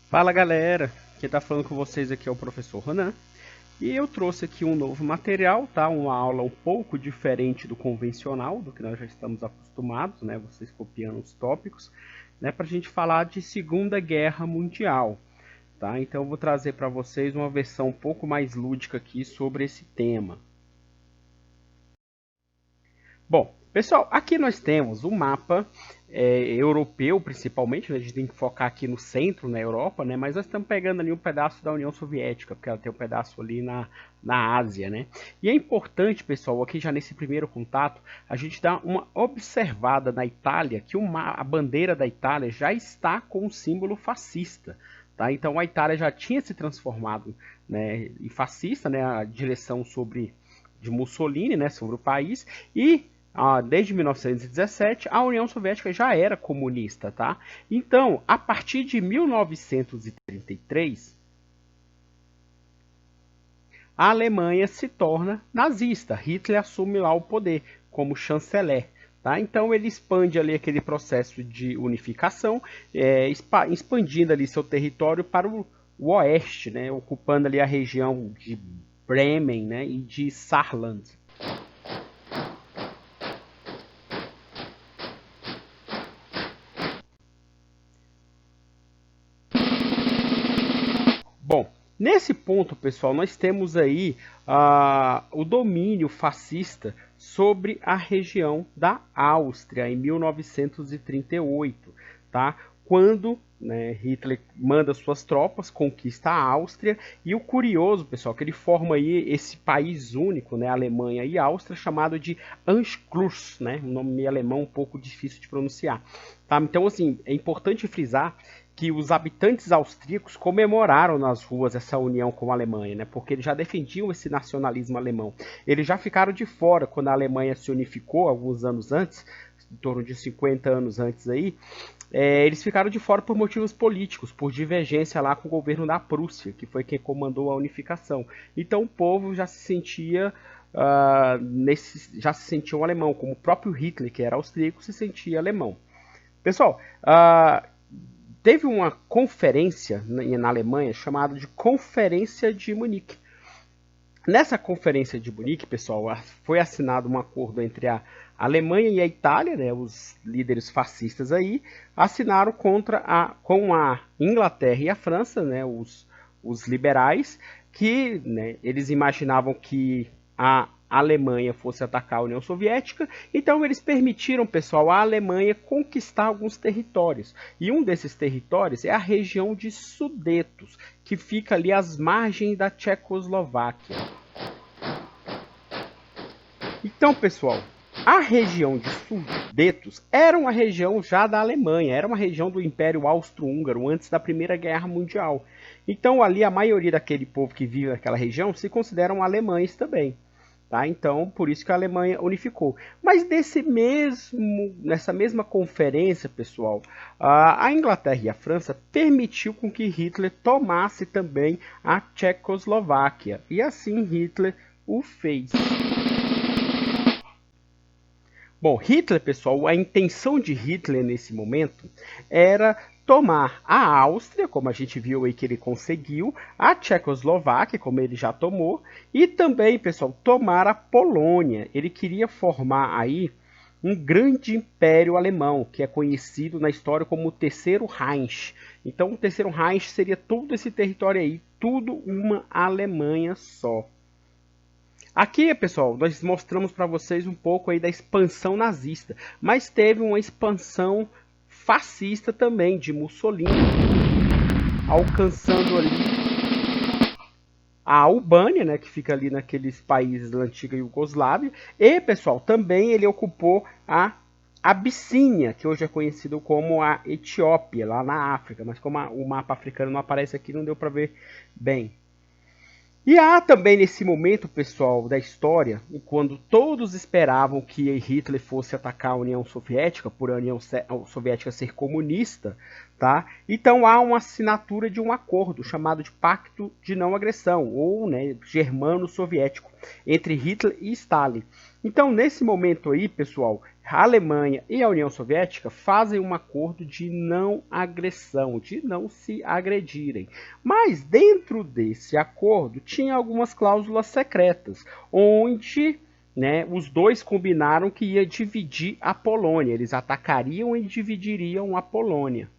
Fala galera, quem tá falando com vocês aqui é o professor Ronan e eu trouxe aqui um novo material, tá? Uma aula um pouco diferente do convencional, do que nós já estamos acostumados, né? Vocês copiando os tópicos, né? Para a gente falar de Segunda Guerra Mundial, tá? Então eu vou trazer para vocês uma versão um pouco mais lúdica aqui sobre esse tema. Bom, pessoal, aqui nós temos o mapa europeu, principalmente, né? A gente tem que focar aqui no centro, na Europa, né? Mas nós estamos pegando ali um pedaço da União Soviética, porque ela tem um pedaço ali na Ásia, né? E é importante, pessoal, aqui já nesse primeiro contato, a gente dá uma observada na Itália, que a bandeira da Itália já está com um símbolo fascista. Tá? Então a Itália já tinha se transformado, né, em fascista, né? A direção de Mussolini, né, sobre o país, e desde 1917, a União Soviética já era comunista, tá? Então, a partir de 1933, a Alemanha se torna nazista. Hitler assume lá o poder como chanceler. Tá? Então ele expande ali aquele processo de unificação, expandindo ali seu território para o oeste, né? Ocupando ali a região de Bremen, né? E de Saarland. Bom, nesse ponto, pessoal, nós temos aí o domínio fascista sobre a região da Áustria em 1938, tá? Quando, né, Hitler manda suas tropas, conquista a Áustria, e o curioso, pessoal, que ele forma aí esse país único, né, Alemanha e Áustria, chamado de Anschluss, né, um nome alemão um pouco difícil de pronunciar, tá? Então, assim, é importante frisar que os habitantes austríacos comemoraram nas ruas essa união com a Alemanha, né? Porque eles já defendiam esse nacionalismo alemão. Eles já ficaram de fora quando a Alemanha se unificou alguns anos antes, em torno de 50 anos antes aí. Eles ficaram de fora por motivos políticos, por divergência lá com o governo da Prússia, que foi quem comandou a unificação. Então o povo já se sentia já se sentia um alemão, como o próprio Hitler, que era austríaco, se sentia alemão. Pessoal, teve uma conferência na Alemanha chamada de Conferência de Munique. Nessa Conferência de Munique, pessoal, foi assinado um acordo entre a Alemanha e a Itália, né, os líderes fascistas aí, assinaram com a Inglaterra e a França, né, os liberais, que, né, eles imaginavam que a Alemanha fosse atacar a União Soviética, então eles permitiram, pessoal, a Alemanha conquistar alguns territórios. E um desses territórios é a região de Sudetos, que fica ali às margens da Tchecoslováquia. Então, pessoal, a região de Sudetos era uma região já da Alemanha, era uma região do Império Austro-Húngaro antes da Primeira Guerra Mundial. Então, ali a maioria daquele povo que vive naquela região se consideram alemães também. Tá? Então, por isso que a Alemanha unificou. Mas nessa mesma conferência, pessoal, a Inglaterra e a França permitiu com que Hitler tomasse também a Tchecoslováquia. E assim Hitler o fez. Bom, Hitler, pessoal, a intenção de Hitler nesse momento era tomar a Áustria, como a gente viu aí que ele conseguiu, a Tchecoslováquia, como ele já tomou, e também, pessoal, tomar a Polônia. Ele queria formar aí um grande império alemão, que é conhecido na história como o Terceiro Reich. Então, o Terceiro Reich seria todo esse território aí, tudo uma Alemanha só. Aqui, pessoal, nós mostramos para vocês um pouco aí da expansão nazista, mas teve uma expansão fascista também de Mussolini, alcançando ali a Albânia, né, que fica ali naqueles países da antiga Iugoslávia, e, pessoal, também ele ocupou a Abissínia, que hoje é conhecido como a Etiópia, lá na África, mas como o mapa africano não aparece aqui, não deu para ver bem. E há também nesse momento, pessoal, da história, quando todos esperavam que Hitler fosse atacar a União Soviética, por a União Soviética ser comunista, tá? Então há uma assinatura de um acordo chamado de Pacto de Não Agressão, ou, né, Germano-Soviético, entre Hitler e Stalin. Então, nesse momento aí, pessoal, a Alemanha e a União Soviética fazem um acordo de não agressão, de não se agredirem. Mas dentro desse acordo tinha algumas cláusulas secretas, onde, né, os dois combinaram que ia dividir a Polônia. Eles atacariam e dividiriam a Polônia.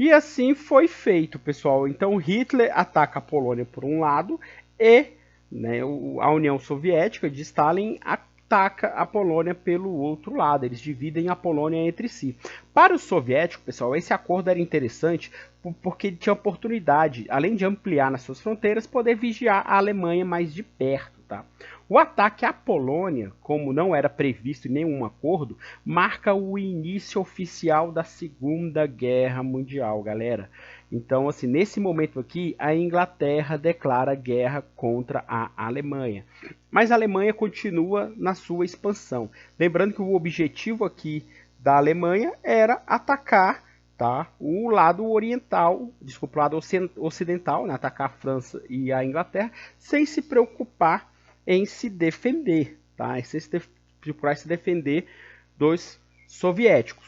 E assim foi feito, pessoal. Então Hitler ataca a Polônia por um lado e, né, a União Soviética de Stalin ataca a Polônia pelo outro lado. Eles dividem a Polônia entre si. Para os soviéticos, pessoal, esse acordo era interessante porque tinha oportunidade, além de ampliar nas suas fronteiras, poder vigiar a Alemanha mais de perto. Tá? O ataque à Polônia, como não era previsto em nenhum acordo, marca o início oficial da Segunda Guerra Mundial, galera. Então, assim, nesse momento aqui, a Inglaterra declara guerra contra a Alemanha. Mas a Alemanha continua na sua expansão. Lembrando que o objetivo aqui da Alemanha era atacar, tá, o lado oriental, desculpa, o lado ocidental, né, atacar a França e a Inglaterra, sem se preocupar em se defender, tá? Sem se procurar se defender dos soviéticos.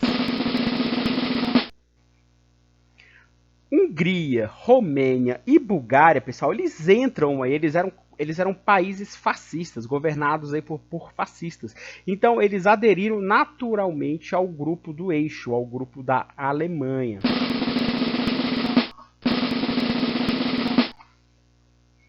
Hungria, Romênia e Bulgária, pessoal, eles entram aí, eles eram países fascistas, governados aí por fascistas. Então, eles aderiram naturalmente ao grupo do eixo, ao grupo da Alemanha.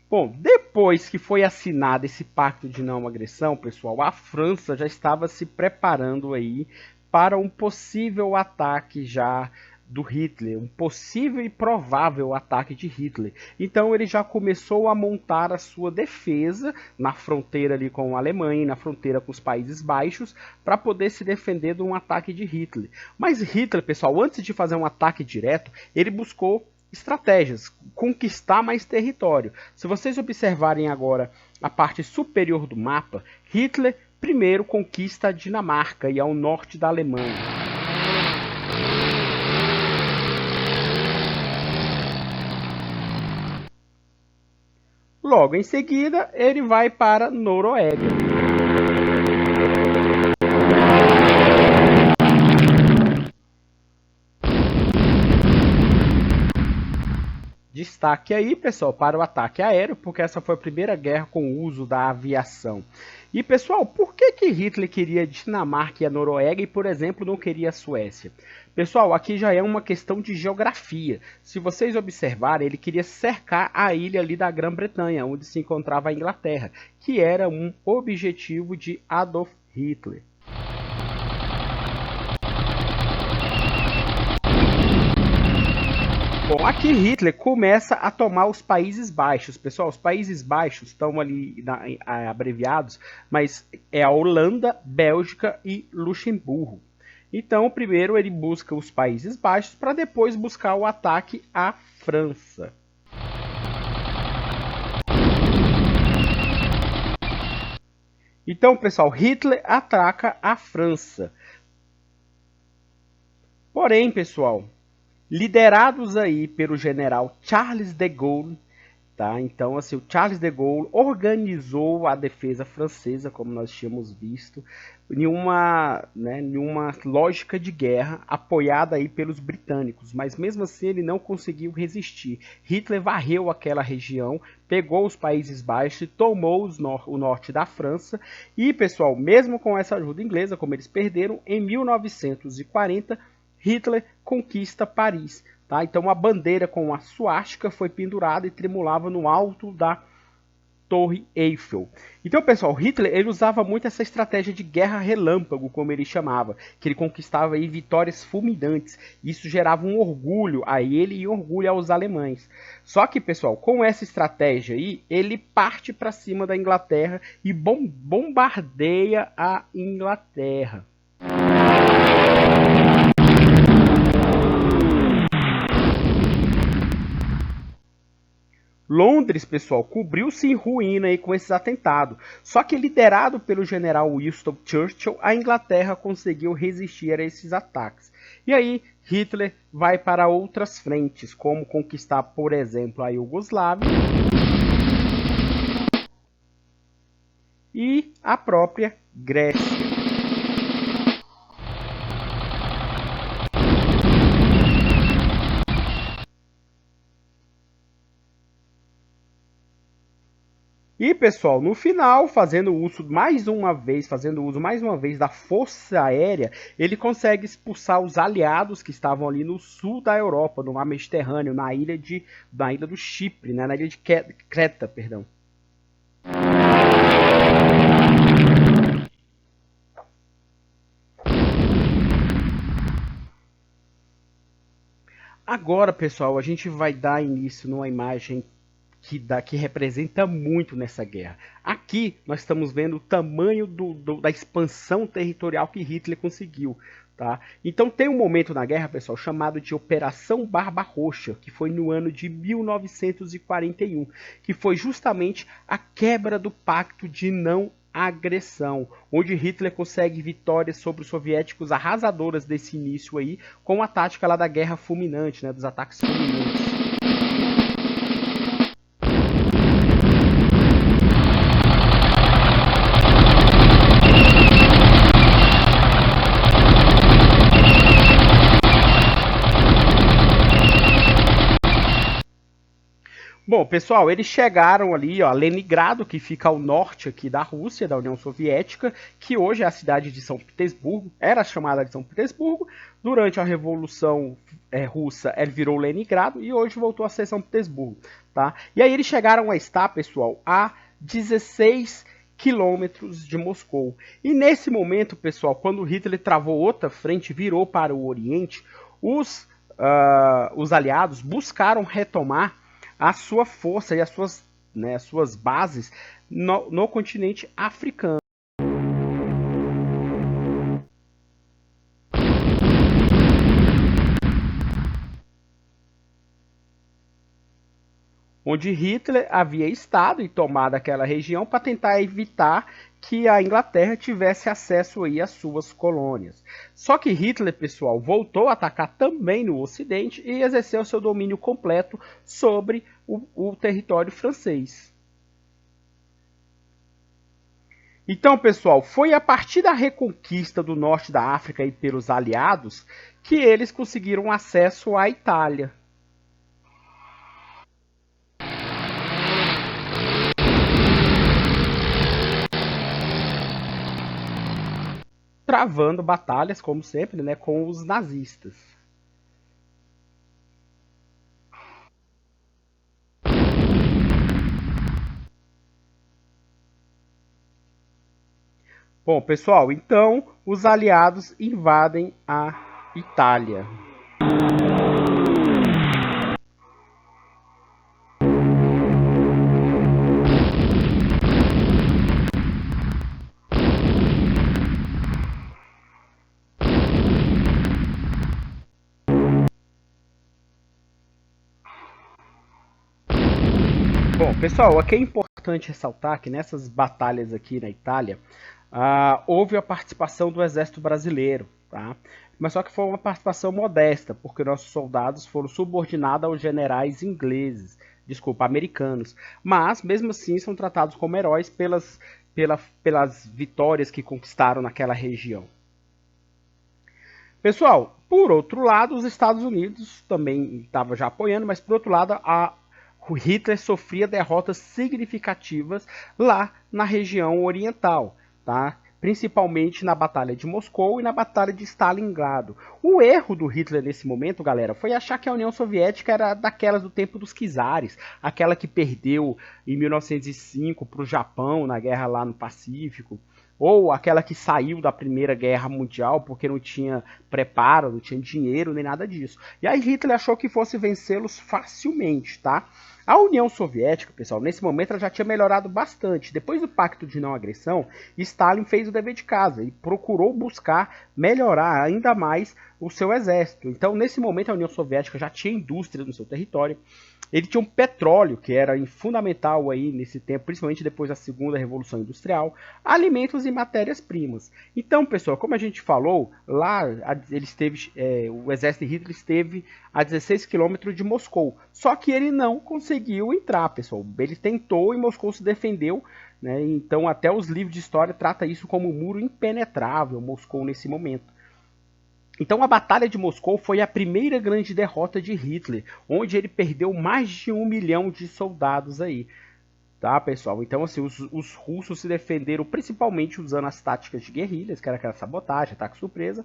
Bom, depois que foi assinado esse pacto de não agressão, pessoal, a França já estava se preparando aí para um possível ataque já do Hitler, um possível e provável ataque de Hitler. Então ele já começou a montar a sua defesa na fronteira ali com a Alemanha, na fronteira com os Países Baixos, para poder se defender de um ataque de Hitler. Mas Hitler, pessoal, antes de fazer um ataque direto, ele buscou estratégias, conquistar mais território. Se vocês observarem agora a parte superior do mapa, Hitler primeiro conquista a Dinamarca e ao norte da Alemanha. Logo em seguida, ele vai para Noruega. Destaque aí, pessoal, para o ataque aéreo, porque essa foi a primeira guerra com o uso da aviação. E, pessoal, por que Hitler queria a Dinamarca e a Noruega e, por exemplo, não queria a Suécia? Pessoal, aqui já é uma questão de geografia. Se vocês observarem, ele queria cercar a ilha ali da Grã-Bretanha, onde se encontrava a Inglaterra, que era um objetivo de Adolf Hitler. Bom, aqui Hitler começa a tomar os Países Baixos. Pessoal, os Países Baixos estão ali abreviados, mas é a Holanda, Bélgica e Luxemburgo. Então, primeiro ele busca os Países Baixos para depois buscar o ataque à França. Então, pessoal, Hitler ataca a França. Porém, pessoal, liderados aí pelo general Charles de Gaulle, tá? Então, assim, o Charles de Gaulle organizou a defesa francesa, como nós tínhamos visto, em uma lógica de guerra apoiada aí pelos britânicos, mas mesmo assim ele não conseguiu resistir. Hitler varreu aquela região, pegou os Países Baixos e tomou o norte da França. E, pessoal, mesmo com essa ajuda inglesa, como eles perderam, em 1940, Hitler conquista Paris. Tá? Então a bandeira com a suástica foi pendurada e tremulava no alto da Torre Eiffel. Então, pessoal, Hitler ele usava muito essa estratégia de guerra relâmpago, como ele chamava, que ele conquistava aí vitórias fulminantes. Isso gerava um orgulho a ele e orgulho aos alemães. Só que, pessoal, com essa estratégia aí, ele parte para cima da Inglaterra e bombardeia a Inglaterra. Londres, pessoal, cobriu-se em ruína aí com esses atentados. Só que liderado pelo general Winston Churchill, a Inglaterra conseguiu resistir a esses ataques. E aí Hitler vai para outras frentes, como conquistar, por exemplo, a Iugoslávia e a própria Grécia. E pessoal, no final, fazendo uso mais uma vez da força aérea, ele consegue expulsar os aliados que estavam ali no sul da Europa, no mar Mediterrâneo, na ilha do Chipre, né, na ilha de Creta, perdão. Agora, pessoal, a gente vai dar início numa imagem que representa muito nessa guerra. Aqui nós estamos vendo o tamanho da expansão territorial que Hitler conseguiu. Tá? Então tem um momento na guerra, pessoal, chamado de Operação Barba-Roxa, que foi no ano de 1941, que foi justamente a quebra do pacto de não agressão, onde Hitler consegue vitórias sobre os soviéticos arrasadoras desse início aí, com a tática lá da guerra fulminante, né, dos ataques fulminantes. Bom, pessoal, eles chegaram ali, ó, a Leningrado, que fica ao norte aqui da Rússia, da União Soviética, que hoje é a cidade de São Petersburgo, era chamada de São Petersburgo. Durante a Revolução Russa, ele virou Leningrado e hoje voltou a ser São Petersburgo, tá? E aí eles chegaram a estar, pessoal, a 16 quilômetros de Moscou. E nesse momento, pessoal, quando Hitler travou outra frente, virou para o Oriente, os aliados buscaram retomar a sua força e as suas bases no continente africano. Onde Hitler havia estado e tomado aquela região para tentar evitar que a Inglaterra tivesse acesso aí às suas colônias. Só que Hitler, pessoal, voltou a atacar também no Ocidente e exerceu seu domínio completo sobre o território francês. Então, pessoal, foi a partir da reconquista do norte da África e pelos aliados que eles conseguiram acesso à Itália. Travando batalhas, como sempre, né, com os nazistas. Bom, pessoal, então os aliados invadem a Itália. Bom, pessoal, aqui é importante ressaltar que nessas batalhas aqui na Itália, houve a participação do exército brasileiro, tá? Mas só que foi uma participação modesta, porque nossos soldados foram subordinados aos generais ingleses, desculpa, americanos. Mas, mesmo assim, são tratados como heróis pelas vitórias que conquistaram naquela região. Pessoal, por outro lado, os Estados Unidos também estavam já apoiando, mas por outro lado, o Hitler sofria derrotas significativas lá na região oriental, tá? Principalmente na Batalha de Moscou e na Batalha de Stalingrado. O erro do Hitler nesse momento, galera, foi achar que a União Soviética era daquelas do tempo dos czares, aquela que perdeu em 1905 para o Japão na guerra lá no Pacífico, ou aquela que saiu da Primeira Guerra Mundial porque não tinha preparo, não tinha dinheiro, nem nada disso. E aí Hitler achou que fosse vencê-los facilmente, tá? A União Soviética, pessoal, nesse momento ela já tinha melhorado bastante. Depois do Pacto de Não Agressão, Stalin fez o dever de casa e procurou buscar melhorar ainda mais o seu exército. Então, nesse momento, a União Soviética já tinha indústria no seu território, Ele tinha um petróleo, que era fundamental aí nesse tempo, principalmente depois da segunda Revolução Industrial, alimentos e matérias-primas. Então, pessoal, como a gente falou, lá ele esteve, o exército de Hitler esteve a 16 quilômetros de Moscou. Só que ele não conseguiu entrar, pessoal. Ele tentou e Moscou se defendeu, né? Então, até os livros de história tratam isso como um muro impenetrável, Moscou nesse momento. Então a Batalha de Moscou foi a primeira grande derrota de Hitler, onde ele perdeu mais de 1 milhão de soldados aí. Tá, pessoal? Então, assim, os russos se defenderam principalmente usando as táticas de guerrilhas, que era aquela sabotagem, ataque surpresa,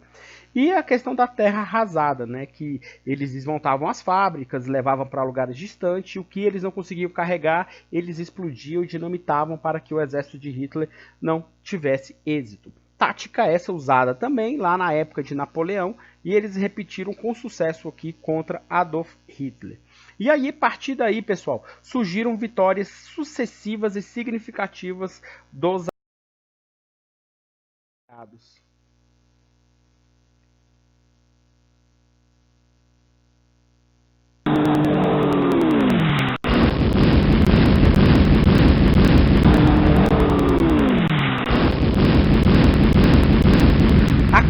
e a questão da terra arrasada, né? Que eles desmontavam as fábricas, levavam para lugares distantes, e o que eles não conseguiam carregar, eles explodiam e dinamitavam para que o exército de Hitler não tivesse êxito. Tática essa usada também lá na época de Napoleão, e eles repetiram com sucesso aqui contra Adolf Hitler. E aí, a partir daí, pessoal, surgiram vitórias sucessivas e significativas dos aliados.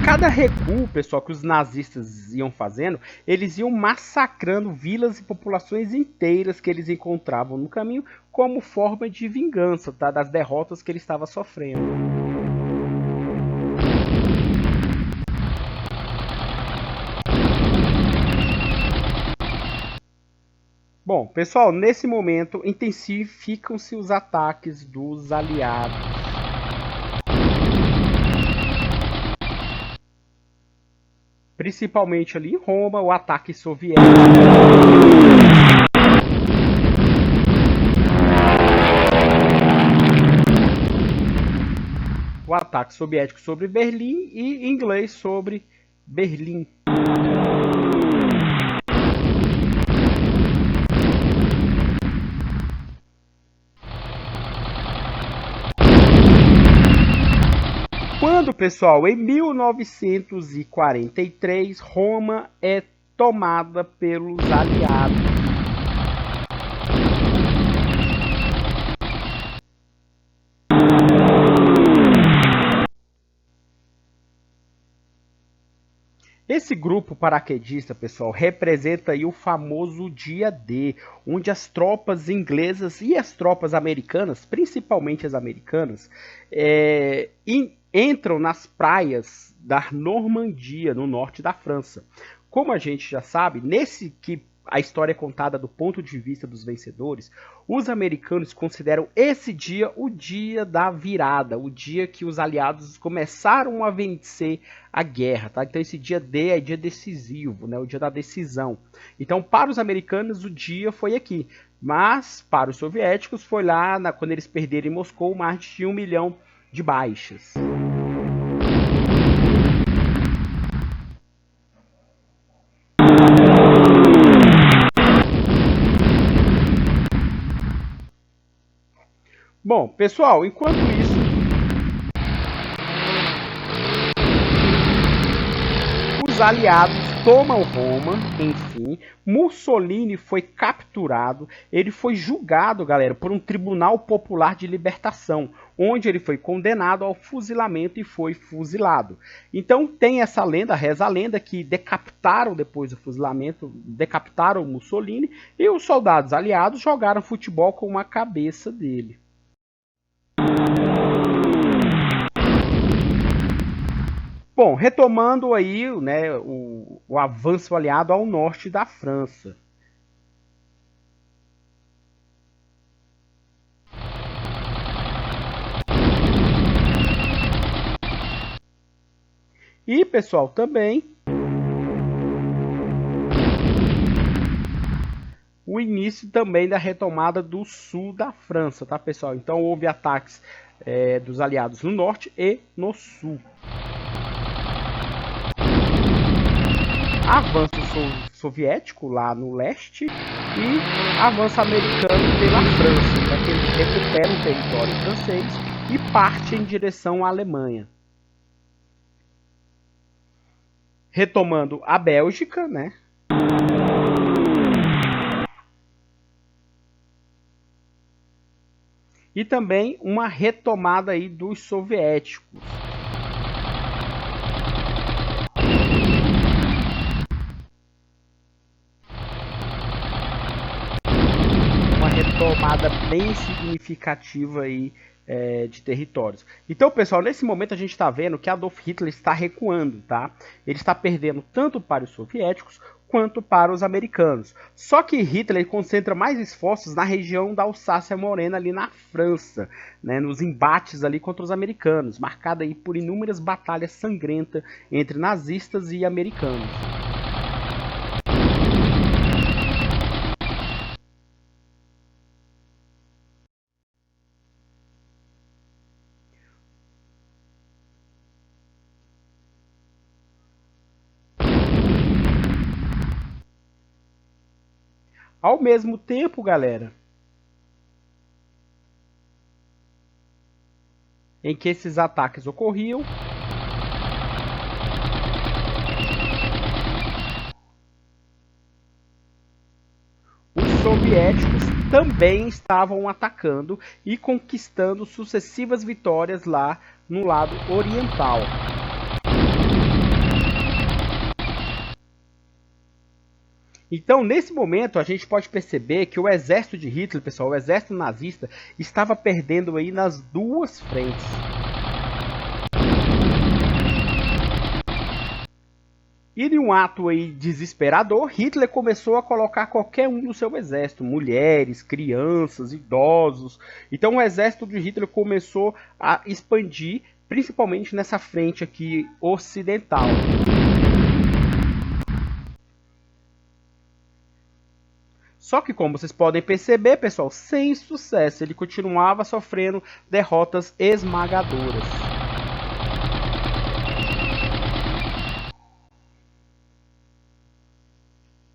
Cada recuo, pessoal, que os nazistas iam fazendo, eles iam massacrando vilas e populações inteiras que eles encontravam no caminho como forma de vingança, tá? Das derrotas que ele estava sofrendo. Bom, pessoal, nesse momento intensificam-se os ataques dos aliados. Principalmente ali em Roma, o ataque soviético. O ataque soviético sobre Berlim e inglês sobre Berlim. Quando, pessoal, em 1943, Roma é tomada pelos aliados. Esse grupo paraquedista, pessoal, representa aí o famoso dia D, onde as tropas inglesas e as tropas americanas, principalmente as americanas, entram nas praias da Normandia, no norte da França. Como a gente já sabe, nesse que a história é contada do ponto de vista dos vencedores, os americanos consideram esse dia o dia da virada, o dia que os aliados começaram a vencer a guerra, tá? Então esse dia D é dia decisivo, né? O dia da decisão. Então para os americanos o dia foi aqui, mas para os soviéticos foi lá quando eles perderam em Moscou mais de 1 milhão de baixas. Bom, pessoal, enquanto isso, os aliados tomam Roma, enfim, Mussolini foi capturado, ele foi julgado, galera, por um tribunal popular de libertação, onde ele foi condenado ao fuzilamento e foi fuzilado. Então tem essa lenda, reza a lenda, que decapitaram depois do fuzilamento, decapitaram Mussolini, e os soldados aliados jogaram futebol com a cabeça dele. Bom, retomando aí, né, o avanço aliado ao norte da França. E, pessoal, também o início também da retomada do sul da França, tá, pessoal? Então houve ataques dos aliados no norte e no sul. Avanço soviético lá no leste e avanço americano pela França, para que eles recuperem o território francês e partem em direção à Alemanha. Retomando a Bélgica, né? e também uma retomada aí dos soviéticos. Uma retomada bem significativa aí de territórios. Então, pessoal, nesse momento a gente está vendo que Adolf Hitler está recuando, tá? Ele está perdendo tanto para os soviéticos quanto para os americanos. Só que Hitler concentra mais esforços na região da Alsácia-Morena, ali na França, né, nos embates ali contra os americanos, marcada aí por inúmeras batalhas sangrentas entre nazistas e americanos. Ao mesmo tempo, galera, em que esses ataques ocorriam, os soviéticos também estavam atacando e conquistando sucessivas vitórias lá no lado oriental. Então, nesse momento, a gente pode perceber que o exército de Hitler, pessoal, o exército nazista, estava perdendo aí nas duas frentes. E em um ato aí desesperador, Hitler começou a colocar qualquer um no seu exército, mulheres, crianças, idosos. Então o exército de Hitler começou a expandir, principalmente nessa frente aqui ocidental. Só que, como vocês podem perceber, pessoal, sem sucesso, ele continuava sofrendo derrotas esmagadoras.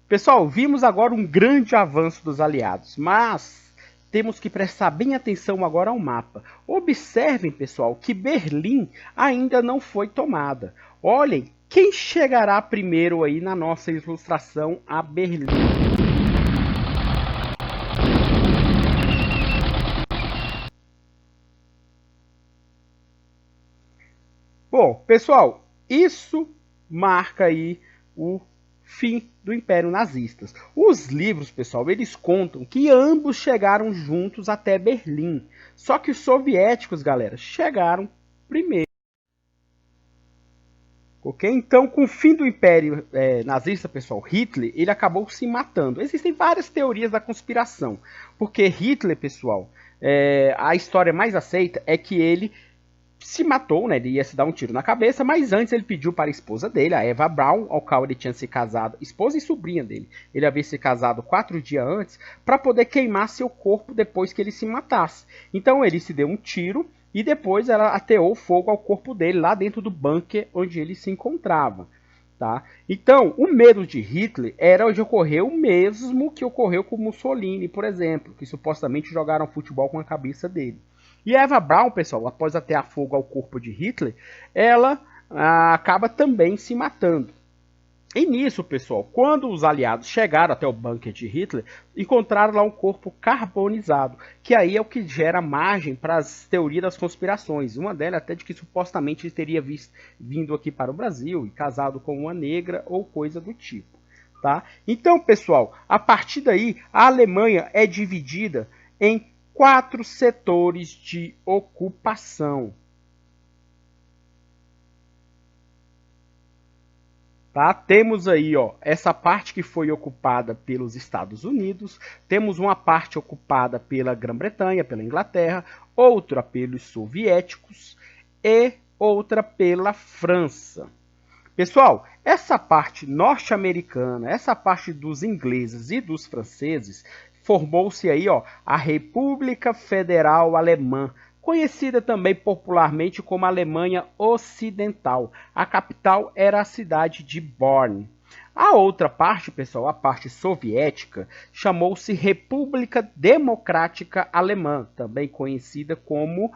Pessoal, vimos agora um grande avanço dos aliados, mas temos que prestar bem atenção agora ao mapa. Observem, pessoal, que Berlim ainda não foi tomada. Olhem, quem chegará primeiro aí na nossa ilustração a Berlim? Bom, pessoal, isso marca aí o fim do Império Nazista. Os livros, pessoal, eles contam que ambos chegaram juntos até Berlim. Só que os soviéticos, galera, chegaram primeiro. Ok? Então, com o fim do Império Nazista, pessoal, Hitler, ele acabou se matando. Existem várias teorias da conspiração. Porque Hitler, pessoal, a história mais aceita é que ele se matou, né? Ele ia se dar um tiro na cabeça, mas antes ele pediu para a esposa dele, a Eva Braun, ao qual ele tinha se casado, esposa e sobrinha dele. Ele havia se casado 4 dias antes, para poder queimar seu corpo depois que ele se matasse. Então ele se deu um tiro e depois ela ateou fogo ao corpo dele lá dentro do bunker onde ele se encontrava. Tá? Então, o medo de Hitler era de ocorrer o mesmo que ocorreu com Mussolini, por exemplo, que supostamente jogaram futebol com a cabeça dele. E Eva Braun, pessoal, após atear fogo ao corpo de Hitler, ela acaba também se matando. E nisso, pessoal, quando os aliados chegaram até o bunker de Hitler, encontraram lá um corpo carbonizado, que aí é o que gera margem para as teorias das conspirações. Uma delas até de que supostamente ele teria vindo aqui para o Brasil e casado com uma negra ou coisa do tipo. Tá? Então, pessoal, a partir daí, a Alemanha é dividida em 4 setores de ocupação. Tá? Temos aí essa parte que foi ocupada pelos Estados Unidos, temos uma parte ocupada pela Grã-Bretanha, pela Inglaterra, outra pelos soviéticos e outra pela França. Pessoal, essa parte norte-americana, essa parte dos ingleses e dos franceses, formou-se aí a República Federal Alemã, conhecida também popularmente como Alemanha Ocidental. A capital era a cidade de Bonn. A outra parte, pessoal, a parte soviética, chamou-se República Democrática Alemã, também conhecida como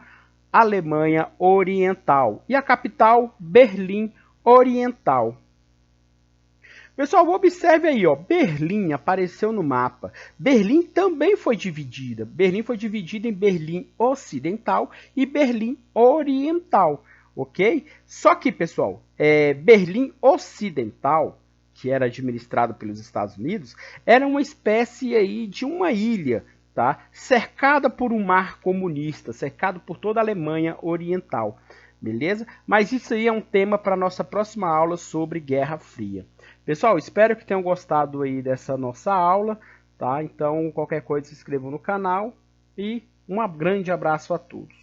Alemanha Oriental. E a capital, Berlim Oriental. Pessoal, observe aí, ó, Berlim apareceu no mapa. Berlim também foi dividida. Berlim foi dividida em Berlim Ocidental e Berlim Oriental, ok? Só que, pessoal, Berlim Ocidental, que era administrado pelos Estados Unidos, era uma espécie aí de uma ilha, tá? Cercada por um mar comunista, cercado por toda a Alemanha Oriental, beleza? Mas isso aí é um tema para nossa próxima aula sobre Guerra Fria. Pessoal, espero que tenham gostado aí dessa nossa aula, tá? Então, qualquer coisa se inscrevam no canal e um grande abraço a todos.